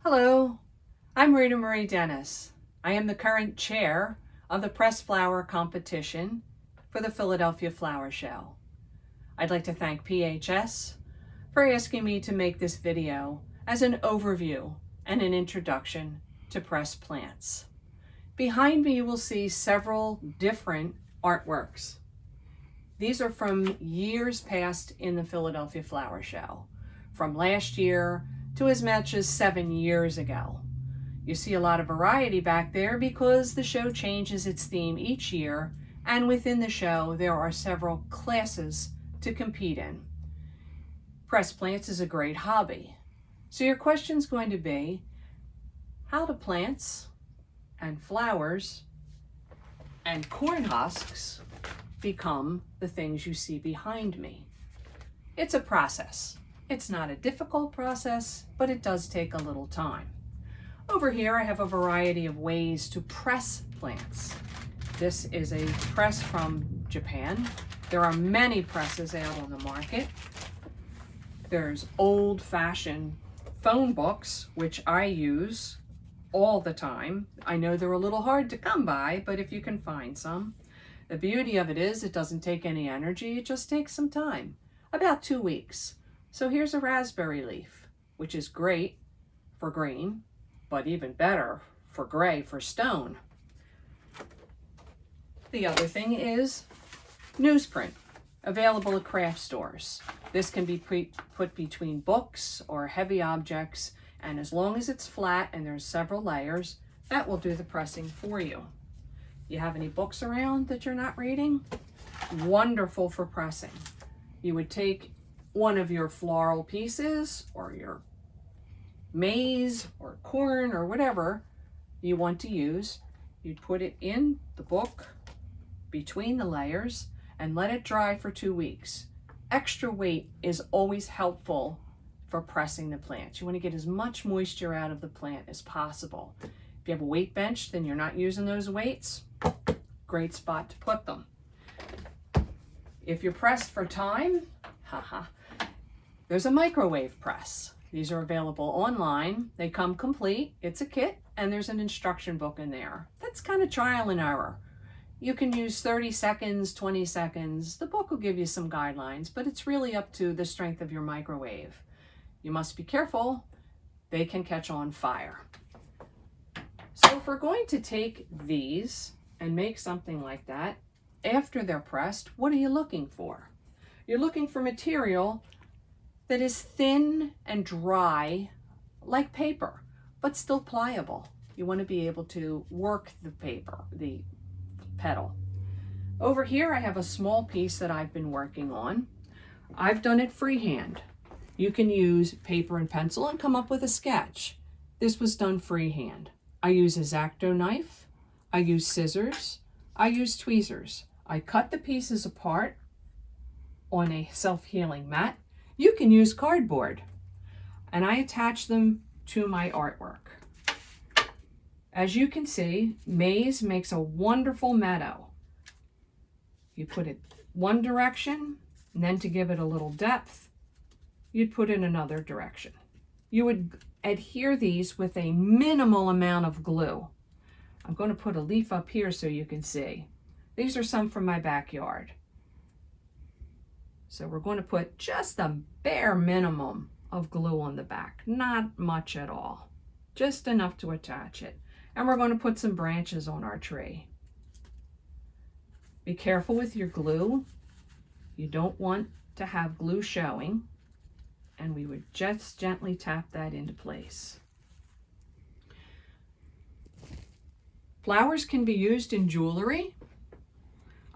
Hello, I'm Rita Marie Dennis. I am the current chair of the pressed flower competition for the Philadelphia Flower Show. I'd like to thank PHS for asking me to make this video as an overview and an introduction to pressed plants. Behind me you will see several different artworks. These are from years past in the Philadelphia Flower Show, from last year to as much as 7 years ago. You see a lot of variety back there because the show changes its theme each year, and within the show there are several classes to compete in. Pressed plants is a great hobby. So your question is going to be, how do plants and flowers and corn husks become the things you see behind me? It's a process. It's not a difficult process, but it does take a little time. Over here I have a variety of ways to press plants. This is a press from Japan. There are many presses out on the market. There's old-fashioned phone books, which I use all the time. I know they're a little hard to come by, but if you can find some. The beauty of it is it doesn't take any energy, it just takes some time, about 2 weeks. So here's a raspberry leaf, which is great for green, but even better for gray, for stone. The other thing is newsprint, available at craft stores. This can be put between books or heavy objects, and as long as it's flat and there's several layers, that will do the pressing for you. You have any books around that you're not reading? Wonderful for pressing. You would take one of your floral pieces or your maize or corn or whatever you want to use. You'd put it in the book between the layers and let it dry for 2 weeks. Extra weight is always helpful for pressing the plants. You want to get as much moisture out of the plant as possible. If you have a weight bench, then you're not using those weights. Great spot to put them. If you're pressed for time, there's a microwave press. These are available online. They come complete. It's a kit, and there's an instruction book in there. That's kind of trial and error. You can use 30 seconds, 20 seconds. The book will give you some guidelines, but it's really up to the strength of your microwave. You must be careful. They can catch on fire. So if we're going to take these and make something like that, after they're pressed, what are you looking for? You're looking for material that is thin and dry like paper, but still pliable. You want to be able to work the paper, the petal. Over here I have a small piece that I've been working on. I've done it freehand. You can use paper and pencil and come up with a sketch. This was done freehand. I use a X-Acto knife, I use scissors, I use tweezers. I cut the pieces apart on a self-healing mat. You can use cardboard, and I attach them to my artwork. As you can see, maize makes a wonderful meadow. You put it one direction, and then to give it a little depth, you'd put it another direction. You would adhere these with a minimal amount of glue. I'm going to put a leaf up here so you can see. These are some from my backyard. So we're going to put just a bare minimum of glue on the back, not much at all, just enough to attach it. And we're going to put some branches on our tree. Be careful with your glue. You don't want to have glue showing, and we would just gently tap that into place. Flowers can be used in jewelry.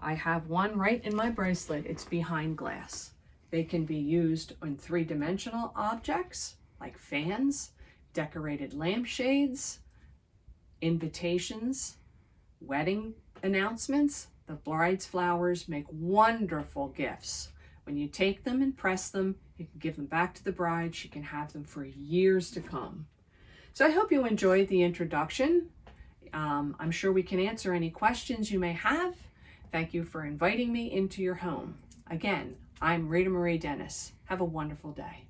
I have one right in my bracelet. It's behind glass. They can be used on three-dimensional objects like fans, decorated lampshades, invitations, wedding announcements. The bride's flowers make wonderful gifts. When you take them and press them, you can give them back to the bride. She can have them for years to come. So I hope you enjoyed the introduction. I'm sure we can answer any questions you may have. Thank you for inviting me into your home. Again, I'm Rita Marie Dennis. Have a wonderful day.